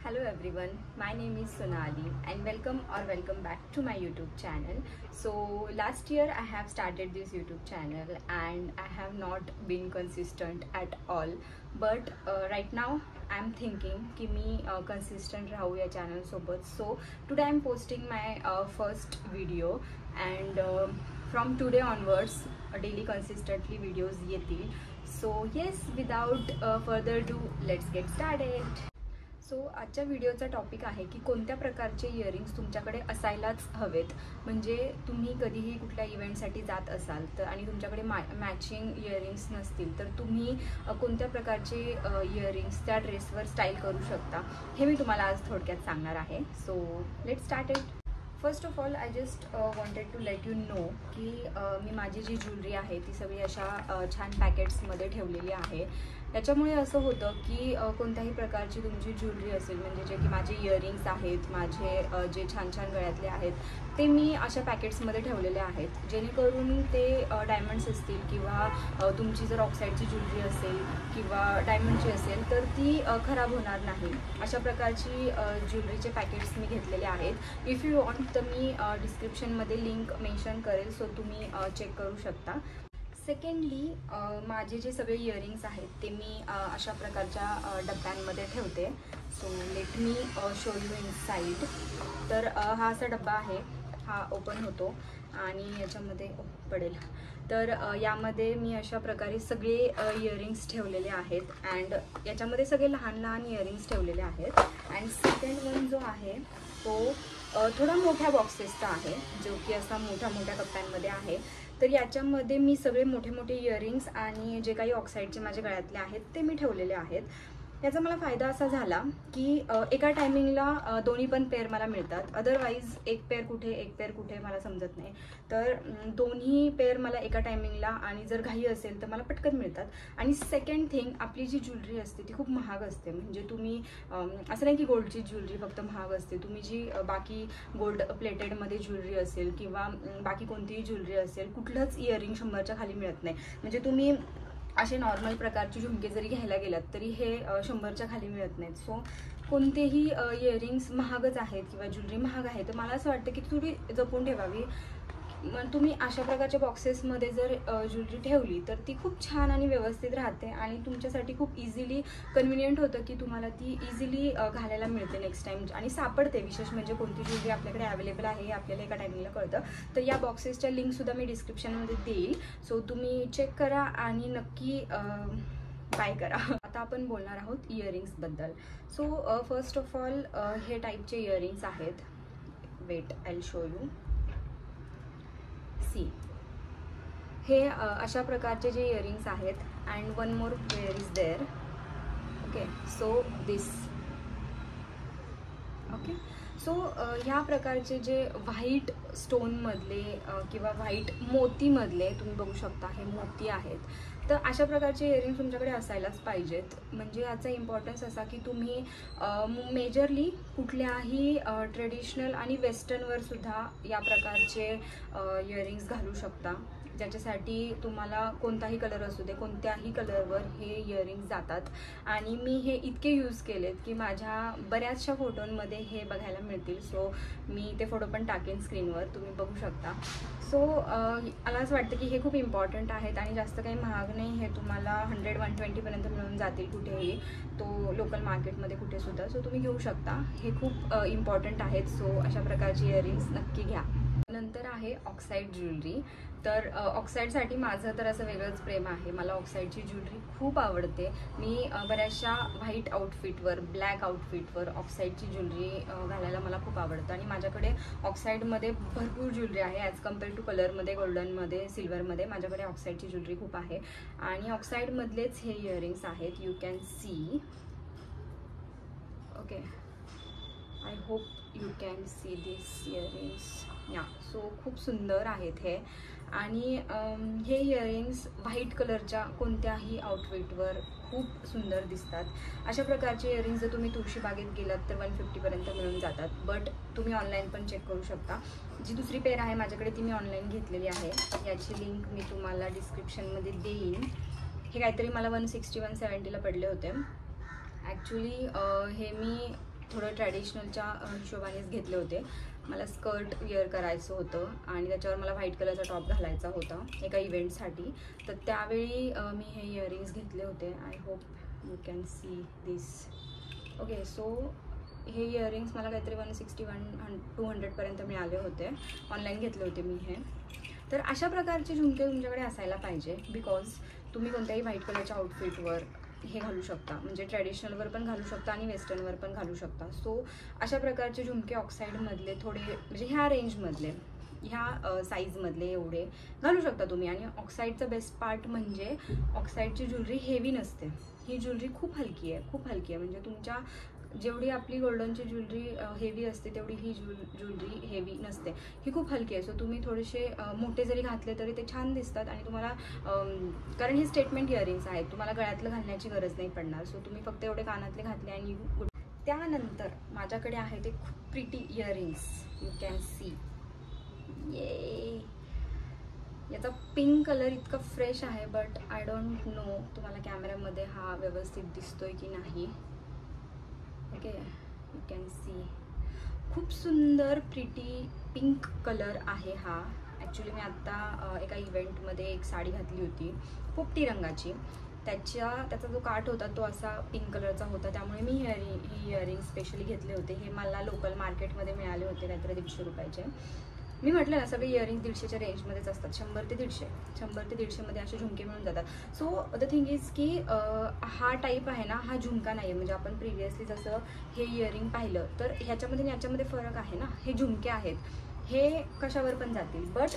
Hello everyone, my name is Sonali and welcome back to my YouTube channel. So last year I have started this YouTube channel and I have not been consistent at all, but right now I'm thinking ki me consistent राहू या channel सोबत. So today I'm posting my first video and from today onwards daily consistently videos येतील. So yes, without further ado, let's get started. So आजच्या व्हिडिओचा topic आहे की कोणत्या प्रकारचे earrings तुमच्याकडे असायलाच हवेत. म्हणजे तुम्ही कधीही कुठल्या इव्हेंटसाठी जात असाल तर आणि तुमच्याकडे मॅचिंग इयरिंग्स नसतील तर तुम्ही कोणत्या प्रकारचे इयरिंग्स त्या ड्रेसवर स्टाईल करू शकता हे मी तुम्हाला आज थोडक्यात सांगणार आहे. So let's start it. First of all I just wanted to let you know की मी माझी जी ज्वेलरी आहे ती सगळी अशा छान पॅकेट्समध्ये ठेवलेली आहे. याच्यामुळे असं होतं की कोणत्याही प्रकारची तुमची ज्वेलरी असेल, म्हणजे जे की माझे इयरिंग्स आहेत, माझे जे छान छान गळ्यातले आहेत ते मी अशा पॅकेट्समध्ये ठेवलेले आहेत, जेणेकरून ते डायमंड्स असतील किंवा तुमची जर ऑक्साईडची ज्वेलरी असेल किंवा डायमंडची असेल तर ती खराब होणार नाही. अशा प्रकारची ज्वेलरीचे पॅकेट्स मी घेतलेले आहेत. इफ यू वॉन्ट तर मी डिस्क्रिप्शनमध्ये लिंक मेन्शन करेल, सो तुम्ही चेक करू शकता. सेकंडली माझे जे सगळे इयरिंग्स आहेत ते मी अशा प्रकारच्या डब्यांमध्ये ठेवते. So let me show you inside. तर हा असा डब्बा आहे, हा ओपन होतो आणि याच्यामध्ये पडेल. तर यामध्ये मी अशा प्रकारे सगळे इयरिंग्स ठेवलेले आहेत अँड याच्यामध्ये सगळे लहान लहान इयरिंग्स ठेवलेले आहेत. अँड सेकंड वन जो आहे तो थोडा मोठ्या बॉक्सेसचा आहे, जो की असा मोठ्या मोठ्या कप्प्यांमध्ये आहे. तर याच्यामध्ये मी सगळे मोठे मोठे इयरिंग्स आणि जे काही ऑक्साईडचे माझे गळ्यातले आहेत ते मी ठेवलेले आहेत. याचा मला फायदा असा झाला की एका टायमिंगला दोन्ही पण पेअर मला मिळतात. अदरवाईज एक पेअर कुठे मला समजत नाही. तर दोन्ही पेअर मला एका टायमिंगला आणि जर घाई असेल तर मला पटकन मिळतात. आणि सेकंड थिंग, आपली जी ज्वेलरी असते ती खूप महाग असते. म्हणजे तुम्ही असं नाही की गोल्डची ज्वेलरी फक्त महाग असते. तुम्ही जी बाकी गोल्ड प्लेटेडमध्ये ज्वेलरी असेल किंवा बाकी कोणतीही ज्वेलरी असेल, कुठलंच इयरिंग 100च्या खाली मिळत नाही. म्हणजे तुम्ही असे नॉर्मल प्रकारचे झुमके जरी घ्यायला गेलात तरी हे 100च्या खाली मिळत नाहीत. सो कोणतेही इयरिंग्स महागच आहेत किंवा ज्वेलरी महाग आहे तर मला असं वाटतं की थोडी जपून ठेवावी. तुम्ही अशा प्रकारच्या बॉक्सेसमध्ये जर ज्वेलरी ठेवली तर ती खूप छान आणि व्यवस्थित राहते आणि तुमच्यासाठी खूप इझिली कन्व्हिनियंट होतं की तुम्हाला ती इझिली घालायला मिळते नेक्स्ट टाइम आणि सापडते. विशेष म्हणजे कोणती ज्वेलरी आपल्याकडे अवेलेबल आहे हे आपल्याला एका टायमिंगला कळतं. तर या बॉक्सेसच्या लिंकसुद्धा मी डिस्क्रिप्शनमध्ये देईल, सो तुम्ही चेक करा आणि नक्की बाय करा. आता आपण बोलणार आहोत इयरिंग्सबद्दल. सो फर्स्ट ऑफ ऑल हे टाईपचे इयरिंग्स आहेत. Wait, I will show you. See, हे अशा प्रकारचे जे इयरिंग्स आहेत. And one more wear is there. Okay, so this. Okay, so ह्या प्रकारचे जे व्हाईट स्टोनमधले किंवा व्हाईट मोतीमधले तुम्ही बघू शकता, हे मोती आहेत. तर अशा प्रकारचे इयरिंग्स तुमच्याकडे असायलाच पाहिजेत. म्हणजे याचा इम्पॉर्टन्स असा की तुम्ही मेजरली कुठल्याही ट्रेडिशनल आणि वेस्टर्नवरसुद्धा या प्रकारचे इयरिंग्स घालू शकता, ज्याच्यासाठी तुम्हाला कोणताही कलर असू दे, कोणत्याही कलरवर हे इयरिंग्स जातात. आणि मी हे इतके यूज केलेत की माझ्या बऱ्याचशा फोटोंमध्ये हे बघायला मिळतील. सो मी ते फोटो पण टाकेन स्क्रीनवर, तुम्ही बघू शकता. सो मला असं वाटतं की हे खूप इम्पॉर्टंट आहेत आणि जास्त काही महाग नाही. हे तुम्हाला 100-120पर्यंत मिळून जातील कुठेही, तो लोकल मार्केटमध्ये कुठेसुद्धा. सो तुम्ही घेऊ शकता, हे खूप इम्पॉर्टंट आहेत. सो अशा प्रकारची इयरिंग्स नक्की घ्या. नंतर आहे ऑक्साईड ज्वेलरी. तर ऑक्साईडसाठी माझं तर असं वेगळंच प्रेम आहे. मला ऑक्साईडची ज्वेलरी खूप आवडते. मी बऱ्याचशा व्हाईट आउटफिटवर, ब्लॅक आउटफिटवर ऑक्साईडची ज्वेलरी घालायला मला खूप आवडतं. आणि माझ्याकडे ऑक्साईडमध्ये भरपूर ज्वेलरी आहे ॲज कम्पेअर टू कलरमध्ये, गोल्डनमध्ये, सिल्वरमध्ये. माझ्याकडे ऑक्साईडची ज्वेलरी खूप आहे आणि ऑक्साईडमधलेच हे इयरिंग्स आहेत. You can C. Okay, I hope you can see this earrings. या, सो खूप सुंदर आहेत हे. आणि हे इयरिंग्स व्हाईट कलरच्या कोणत्याही आउटफिटवर खूप सुंदर दिसतात. अशा प्रकारचे इयरिंग्स जर तुम्ही तुळशीबागेत गेलात तर 150पर्यंत मिळून जातात. बट तुम्ही ऑनलाईन पण चेक करू शकता. जी दुसरी पेअर आहे माझ्याकडे ती मी ऑनलाईन घेतलेली आहे. याची लिंक मी तुम्हाला डिस्क्रिप्शनमध्ये देईन. हे काहीतरी मला 160-170ला पडले होते. ॲक्च्युली हे मी थोडं ट्रॅडिशनलच्या हिशोबानेच घेतले होते. मला स्कर्ट वेअर करायचं होतं आणि त्याच्यावर मला व्हाईट कलरचा टॉप घालायचा होता एका इव्हेंटसाठी. तर त्यावेळी मी हे इयरिंग्स घेतले होते. I hope you can see this. Okay, so हे इयरिंग्स मला काहीतरी 160-200पर्यंत मिळाले होते. ऑनलाईन घेतले होते मी हे. तर अशा प्रकारचे झुमके तुमच्याकडे असायला पाहिजे, बिकॉज तुम्ही कोणत्याही व्हाईट कलरच्या आउटफिटवर हे घालू शकता. म्हणजे ट्रॅडिशनलवर पण घालू शकता आणि वेस्टर्नवर पण घालू शकता. सो अशा प्रकारचे झुमके ऑक्साईडमधले थोडे, म्हणजे ह्या रेंजमधले, ह्या साईजमधले एवढे घालू शकता तुम्ही. आणि ऑक्साईडचा बेस्ट पार्ट म्हणजे ऑक्साईडची ज्वेलरी हेवी नसते. ही ज्वेलरी खूप हलकी आहे, खूप हलकी आहे. म्हणजे तुमच्या जेवढी आपली गोल्डनची ज्वेलरी हेवी असते तेवढी ही ज्वेलरी हेवी नसते. ही खूप हलकी आहे. सो तुम्ही थोडेसे मोठे जरी घातले तरी ते छान दिसतात. आणि तुम्हाला कारण हे स्टेटमेंट इयरिंग्स आहेत, तुम्हाला गळ्यातलं घालण्याची गरज नाही पडणार. सो तुम्ही फक्त एवढे कानातले घातले आणि त्यानंतर माझ्याकडे आहे ते खूप pretty earrings. You can C. ये याचा पिंक कलर इतका फ्रेश आहे, बट आय डोंट नो तुम्हाला कॅमेऱ्यामध्ये हा व्यवस्थित दिसतोय की नाही. Okay, you can C. खूप सुंदर प्रिटी पिंक कलर आहे हा. ॲक्च्युली मी आत्ता एका इव्हेंटमध्ये एक साडी घातली होती पोपटी रंगाची. त्याचा जो काठ होता तो असा पिंक कलरचा होता. त्यामुळे मी हे इयरिंग स्पेशली घेतले होते. हे मला लोकल मार्केटमध्ये मिळाले होते काहीतरी 150 रुपयाचे. मी म्हटलं ना, सगळे इयरिंग्स 150च्या रेंजमध्येच असतात. 100 ते 150मध्ये असे झुमके मिळून जातात. सो द थिंग इज की हा टाईप आहे ना, हा झुमका नाही आहे. म्हणजे आपण प्रिव्हियसली जसं हे इयरिंग पाहिलं तर ह्याच्यामध्ये आणि याच्यामध्ये फरक आहे ना. हे झुमके आहेत, हे कशावर पण जातील. बट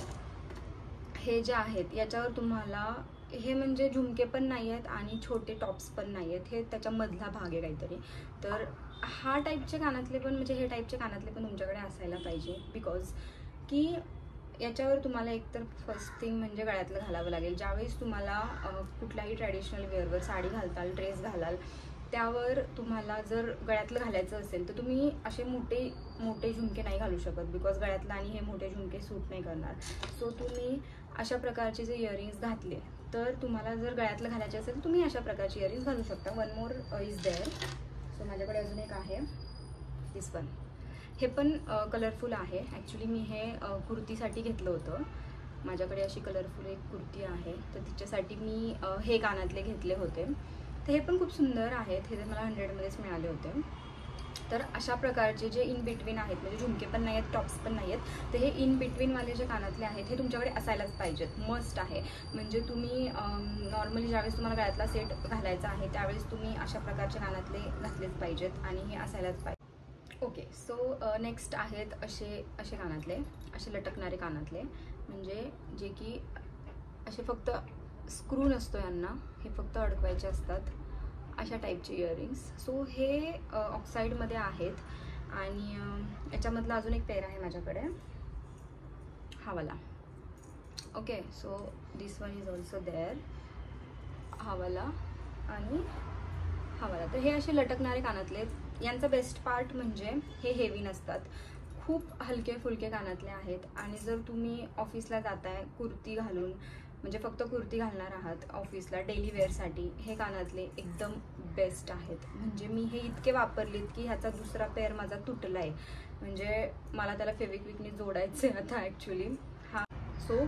हे जे आहेत याच्यावर तुम्हाला हे म्हणजे झुमके पण नाही आहेत आणि छोटे टॉप्स पण नाही आहेत. हे त्याच्यामधला भाग आहे काहीतरी. तर हा टाईपचे कानातले पण, म्हणजे हे टाईपचे कानातले पण तुमच्याकडे असायला पाहिजे. बिकॉज की याच्यावर तुम्हाला एकतर फर्स्ट थिंग म्हणजे गळ्यातलं घालावं लागेल. ज्यावेळेस तुम्हाला कुठल्याही ट्रॅडिशनल वेअरवर साडी घालताल, ड्रेस घालाल, त्यावर तुम्हाला जर गळ्यातलं घालायचं असेल तर तुम्ही असे मोठे झुमके नाही घालू शकत. बिकॉज गळ्यातलं आणि हे मोठे झुमके सूट नाही करणार. सो तुम्ही अशा प्रकारचे जे इयरिंग्स घातले तर तुम्हाला जर गळ्यातलं घालायचे असेल तर तुम्ही अशा प्रकारचे इयरिंग्स घालू शकता. One more is there. So माझ्याकडे अजून एक आहे, दिस वन. हे पण कलरफुल आहे. ॲक्च्युली मी हे कुर्तीसाठी घेतलं होतं. माझ्याकडे अशी कलरफुल एक कुर्ती आहे, तर तिच्यासाठी मी हे कानातले घेतले होते. तर हे पण खूप सुंदर आहेत. हे मला 100मध्येच मिळाले होते. तर अशा प्रकारचे जे इन बिटवीन आहेत, म्हणजे झुमके पण नाही आहेत, टॉप्स पण नाही आहेत, तर हे इन बिटवीनवाले जे कानातले आहेत हे तुमच्याकडे असायलाच पाहिजेत. मस्ट आहे. म्हणजे तुम्ही नॉर्मली ज्यावेळेस तुम्हाला गळ्यातला सेट घालायचा आहे त्यावेळेस तुम्ही अशा प्रकारचे कानातले घातलेच पाहिजेत आणि हे असायलाच पाहिजे. ओके, सो नेक्स्ट आहेत असे कानातले, असे लटकणारे कानातले. म्हणजे जे की असे फक्त स्क्रू नसतो यांना, हे फक्त अडकवायचे असतात. अशा टाईपचे इयरिंग्स. सो हे ऑक्साईडमध्ये आहेत. आणि याच्यामधला अजून एक पेअर आहे माझ्याकडे, हा वाला. Okay, so this one is also there. हा वाला आणि हा वाला. तर हे असे लटकणारे कानातले. यांचा बेस्ट पार्ट म्हणजे हे हेवी नसतात, खूप हलके फुलके कानातले आहेत. आणि जर तुम्ही ऑफिसला जाताय कुर्ती घालून, म्हणजे फक्त कुर्ती घालणार आहात ऑफिसला डेली वेअरसाठी, हे कानातले एकदम बेस्ट आहेत. म्हणजे मी हे इतके वापरलेत की ह्याचा दुसरा पेअर माझा तुटला आहे. म्हणजे मला त्याला फेविक्विकने जोडायचं आहे आता ॲक्च्युली. हा, सो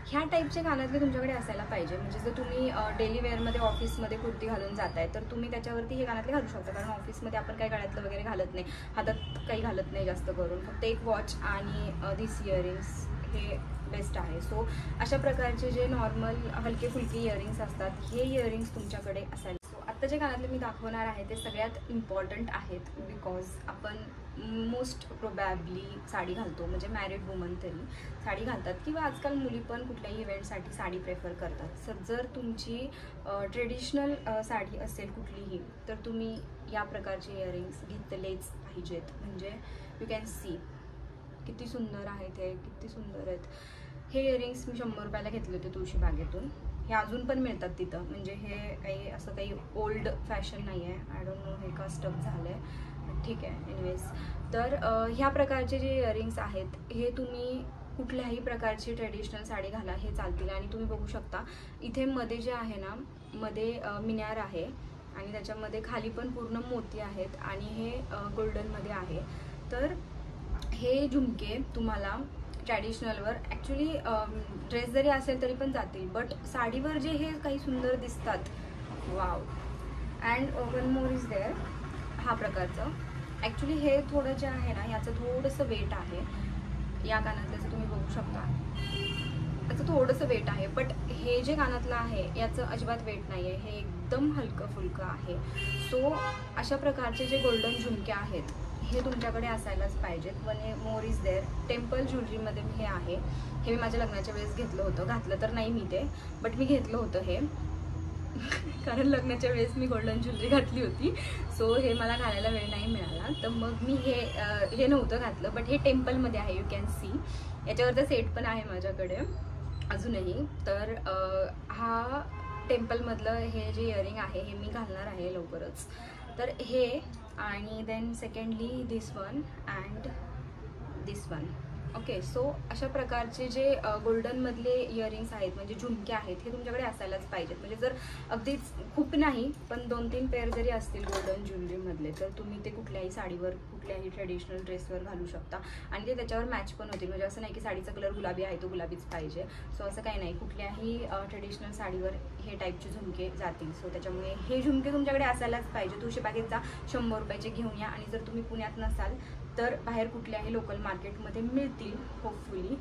ह्या टाईपचे कानातले तुमच्याकडे असायला पाहिजे. म्हणजे जर तुम्ही डेली वेअरमध्ये ऑफिसमध्ये कुर्ती घालून जाताय तर तुम्ही त्याच्यावरती हे कानातले घालू शकता. कारण ऑफिसमध्ये आपण काही गळ्यातलं वगैरे घालत नाही, हातात काही घालत नाही जास्त करून. फक्त एक वॉच आणि दिस इयरिंग्स हे बेस्ट आहे. सो अशा प्रकारचे जे नॉर्मल हलके फुलके इयरिंग्स असतात, हे इयरिंग्स तुमच्याकडे असायला. सो आत्ता जे कानातले मी दाखवणार आहे ते सगळ्यात इम्पॉर्टंट आहेत. बिकॉज आपण मोस्ट प्रोबॅबली साडी घालतो, म्हणजे मॅरिड वुमन तरी साडी घालतात, किंवा आजकाल मुली पण कुठल्याही इव्हेंटसाठी साडी प्रेफर करतात. सर जर तुमची ट्रेडिशनल साडी असेल कुठलीही तर तुम्ही या प्रकारचे इयरिंग्स घेतलेच पाहिजेत. म्हणजे यू कॅन सी किती सुंदर आहेत हे, किती सुंदर आहेत. हे इयरिंग्स मी 100 रुपयाला घेतले होते तुळशीबागेतून. हे अजून पण मिळतात तिथं. म्हणजे हे काही असं काही ओल्ड फॅशन नाही आहे. आय डोंट नो हे का स्टफ झालं आहे, ठीक आहे. एनिवेज, तर ह्या प्रकारचे जे इयरिंग्स आहेत हे तुम्ही कुठल्याही प्रकारची ट्रेडिशनल साडी घाला, हे चालतील. आणि तुम्ही बघू शकता इथे मध्ये जे आहे ना, मध्ये मिनार आहे, आणि त्याच्यामध्ये खाली पण पूर्ण मोती आहेत आणि हे गोल्डनमध्ये आहे. तर हे झुमके तुम्हाला ट्रॅडिशनलवर ॲक्च्युली ड्रेस जरी असेल तरी पण जातील, बट साडीवर जे हे काही सुंदर दिसतात, wow. And one more is there, हा प्रकारचं. ॲक्च्युली हे थोडं जे आहे ना, याचं थोडंसं वेट आहे. या कानातल्याचं तुम्ही बघू शकता, याचं थोडंसं वेट आहे, बट हे जे कानातलं आहे याचं अजिबात वेट नाही आहे, हे एकदम हलकं फुलकं आहे. सो अशा प्रकारचे जे गोल्डन झुमके आहेत हे तुमच्याकडे असायलाच पाहिजेत. One more is there, temple ज्वेलरीमध्ये हे आहे. हे मी माझ्या लग्नाच्या वेळेस घेतलं होतं, घातलं तर नाही मी ते, बट मी घेतलं होतं हे कारण लग्नाच्या वेळेस मी गोल्डन ज्वेलरी घातली होती. सो हे मला घालायला वेळ नाही मिळाला, तर मग मी हे नव्हतं घातलं. बट हे टेम्पलमध्ये आहे, यू कॅन सी. याच्यावरचं सेट पण आहे माझ्याकडे अजूनही. तर हा टेम्पलमधलं हे जे इयरिंग आहे हे मी घालणार आहे लवकरच. तर हे, आणि then secondly this one and this one. Okay, so अशा प्रकारचे जे गोल्डनमधले इयरिंग्स आहेत म्हणजे झुमके आहेत हे तुमच्याकडे असायलाच पाहिजेत. म्हणजे जर अगदीच खूप नाही पण 2-3 पेअर जरी असतील गोल्डन ज्वेलरीमधले तर तुम्ही ते कुठल्याही साडीवर, कुठल्याही ट्रेडिशनल ड्रेसवर घालू शकता आणि ते त्याच्यावर मॅच पण होतील. म्हणजे असं नाही की साडीचा कलर गुलाबी आहे तो गुलाबीच पाहिजे. सो असं काही नाही, कुठल्याही ट्रेडिशनल साडीवर हे टाईपचे झुमके जातील. सो त्याच्यामुळे हे झुमके तुमच्याकडे असायलाच पाहिजे. तुळशीबागेत जा, 100 रुपयाचे घेऊन या. आणि जर तुम्ही पुण्यात नसाल तर बाहेर कुठल्याही लोकल मार्केटमध्ये मिळतील होपफुली.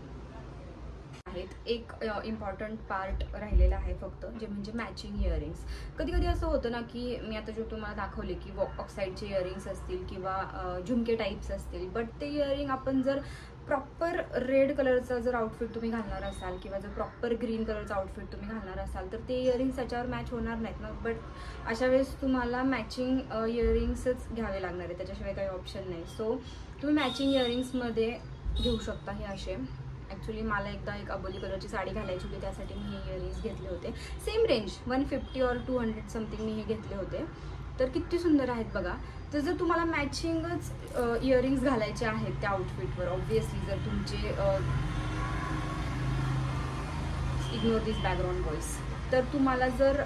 आहेत. एक इम्पॉर्टंट पार्ट राहिलेला आहे फक्त, जे म्हणजे मॅचिंग इयरिंग्स. कधी कधी असं होतं ना की मी आता जो तुम्हाला दाखवले की ऑक्साईडचे इयरिंग्स असतील किंवा झुमके टाईप्स असतील, बट ते इयरिंग आपण जर प्रॉपर रेड कलरचा जर आउटफिट तुम्ही घालणार असाल किंवा जर प्रॉपर ग्रीन कलरचा आउटफिट तुम्ही घालणार असाल तर ते इयरिंग्स त्याच्यावर मॅच होणार नाहीत ना. बट अशा वेळेस तुम्हाला मॅचिंग इयरिंग्सच घ्यावे लागणार आहे, त्याच्याशिवाय काही ऑप्शन नाही. सो तुम्ही मॅचिंग इयरिंग्समध्ये घेऊ शकता हे असे. ॲक्च्युली मला एकदा एक अबोली कलरची साडी घालायची होती, त्यासाठी मी हे इयरिंग्स घेतले होते. सेम रेंज 150 और 200 समथिंग मी हे घेतले होते. तर किती सुंदर आहेत बघा. तर जर तुम्हाला मॅचिंगच इयरिंग्स घालायचे आहेत त्या आउटफिटवर, ऑब्व्हियसली जर तुमचे इग्नोर दिस बॅकग्राऊंड व्हॉइस, तर तुम्हाला जर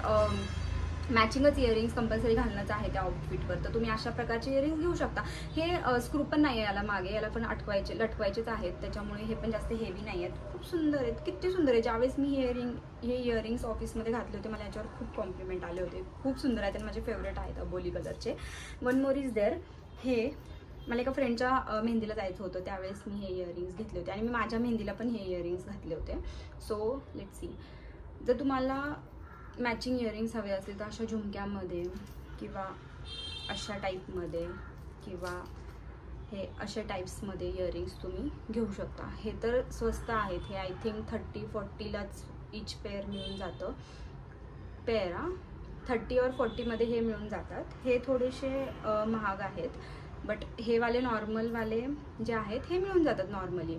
मॅचिंगच इयरिंग्स कंपल्सरी घालणंच आहे त्या आउटफिटवर, तर तुम्ही अशा प्रकारचे इयरिंग्स घेऊ शकता. हे स्क्रू पण नाही आहे याला मागे, याला पण लटकवायचेच आहेत, त्याच्यामुळे हे पण जास्त हेवी नाही आहेत. खूप सुंदर आहेत, किती सुंदर आहे. ज्यावेळेस मी हे इयरिंग्स ऑफिसमध्ये घातले होते मला याच्यावर खूप कॉम्प्लिमेंट आले होते. खूप सुंदर आहेत आणि माझे फेवरेट आहेत अबोली कलरचे. वन मोर इज देअर, हे मला एका फ्रेंडच्या मेहंदीला जायचं होतं, त्यावेळेस मी हे इयरिंग्स घेतले होते आणि मी माझ्या मेहंदीला पण हे इयरिंग्स घातले होते. सो लेट्स सी, जर तुम्हाला मॅचिंग इयरिंग्स हवे असतील तर अशा झुमक्यामध्ये किंवा अशा टाईपमध्ये किंवा हे अशा टाईप्समध्ये इयरिंग्स तुम्ही घेऊ शकता. हे तर स्वस्त आहेत, हे आय थिंक 30-40लाच इच पेअर मिळून जातं. पेअर 30 और 40मध्ये हे मिळून जातात. हे थोडेसे महाग आहेत, बट हे वाले नॉर्मलवाले जे आहेत हे मिळून जातात नॉर्मली.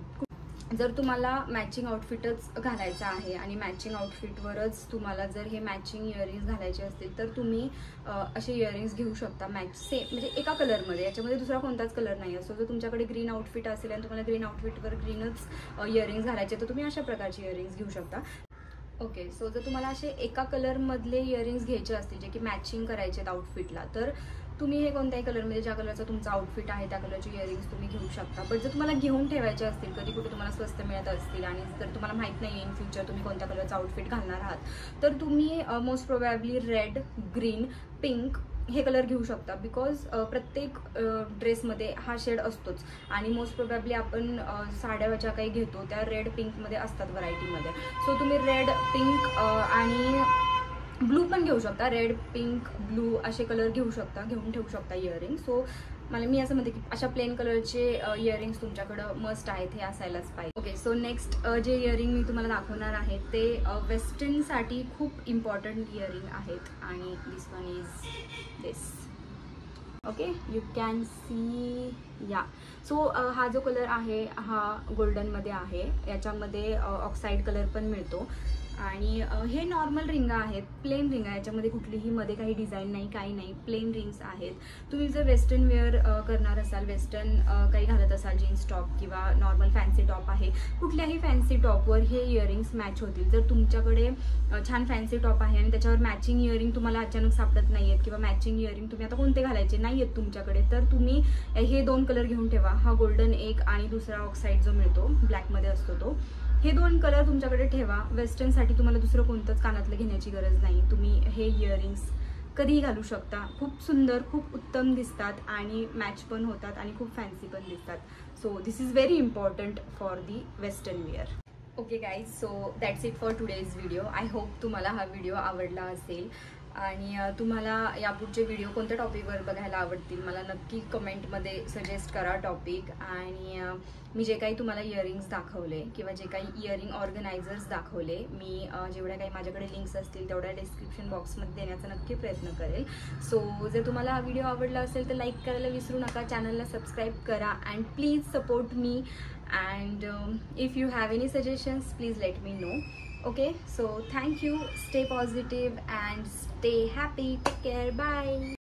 जर तुम्हाला मॅचिंग आउटफिटच घालायचं आहे आणि मॅचिंग आउटफिटवरच तुम्हाला जर हे मॅचिंग इयरिंग्स घालायचे असतील तर तुम्ही असे इयरिंग्स घेऊ शकता सेम म्हणजे एका कलरमध्ये. याच्यामध्ये दुसरा कोणताच कलर नाही असतो. जर तुमच्याकडे ग्रीन आउटफिट असेल आणि तुम्हाला ग्रीन आउटफिटवर ग्रीनच इयरिंग्स घालायचे तर तुम्ही अशा प्रकारचे इयरिंग्स घेऊ शकता. ओके, सो जर तुम्हाला असे एका कलरमधले इयरिंग्स घ्यायचे असतील जे की मॅचिंग करायचे आहेत आउटफिटला, तर तुम्ही हे कोणत्याही कलरमध्ये, ज्या कलरचा तुमचा आउटफिट आहे त्या कलरचे इयरिंग्स तुम्ही घेऊ शकता. बट जर तुम्हाला घेऊन ठेवायचे असतील, कधी कुठे तुम्हाला स्वस्त मिळत असतील आणि जर तुम्हाला माहीत नाही इन फ्युचर तुम्ही कोणत्या कलरचा आउटफिट घालणार आहात, तर तुम्ही most probably red, green, pink हे कलर घेऊ शकता. बिकॉज प्रत्येक ड्रेसमध्ये हा शेड असतोच आणि मोस्ट प्रोबॅबली आपण साड्या ज्या काही घेतो त्या रेड, पिंकमध्ये असतात व्हरायटीमध्ये. सो तुम्ही रेड, पिंक आणि ब्लू पण घेऊ शकता. रेड, पिंक, ब्लू असे कलर घेऊन ठेवू शकता इयरिंग. सो मी असं म्हणते की अशा प्लेन कलरचे इयरिंग्स तुमच्याकडं मस्ट आहेत, हे असायलाच पाहिजे. ओके, सो नेक्स्ट जे इयरिंग मी तुम्हाला दाखवणार आहे ते वेस्टर्नसाठी खूप इम्पॉर्टंट इयरिंग आहेत आणि this one is this. Okay, you can see या. सो हा जो कलर आहे हा गोल्डनमध्ये आहे. याच्यामध्ये ऑक्साईड कलर पण मिळतो आणि हे नॉर्मल रिंगा आहेत, प्लेन रिंग आहे, याच्यामध्ये कुठलीही मध्ये काही डिझाईन नाही, काही नाही, प्लेन रिंग्स आहेत. तुम्ही जर वेस्टर्न वेअर करणार असाल, वेस्टर्न काही घालत असाल, जीन्स टॉप किंवा नॉर्मल फॅन्सी टॉप आहे, कुठल्याही फॅन्सी टॉपवर हे इयरिंग्स मॅच होतील. जर तुमच्याकडे छान फॅन्सी टॉप आहे आणि त्याच्यावर मॅचिंग इयरिंग तुम्हाला अचानक सापडत नाही आहेत किंवा मॅचिंग इयरिंग तुम्ही आता कोणते घालायचे नाही आहेत तुमच्याकडे, तर तुम्ही हे 2 कलर घेऊन ठेवा. हा गोल्डन एक आणि दुसरा ऑक्साईड जो मिळतो ब्लॅकमध्ये असतो तो, हे 2 कलर तुमच्याकडे ठेवा. वेस्टर्नसाठी तुम्हाला दुसरं कोणतंच कानातलं घेण्याची गरज नाही. तुम्ही हे इयरिंग्स कधीही घालू शकता. खूप सुंदर, खूप उत्तम दिसतात आणि मॅच पण होतात आणि खूप फॅन्सी पण दिसतात. So this is very important for the western wear. Okay guys, so that's it for today's video. I hope तुम्हाला हा व्हिडिओ आवडला असेल आणि तुम्हाला यापुढचे व्हिडिओ कोणत्या टॉपिकवर बघायला आवडतील मला नक्की कमेंटमध्ये सजेस्ट करा टॉपिक. आणि मी जे काही तुम्हाला इयरिंग्स दाखवले किंवा जे काही इयरिंग ऑर्गनायझर्स दाखवले, मी जेवढ्या काही माझ्याकडे लिंक्स असतील तेवढ्या डिस्क्रिप्शन बॉक्समध्ये देण्याचा नक्की प्रयत्न करेल. सो जर तुम्हाला हा व्हिडिओ आवडला असेल तर लाईक करायला विसरू नका, चॅनलला सबस्क्राईब करा and please support me. And if you have any suggestions, please let me know. Okay, so thank you, stay positive and stay happy, take care, bye.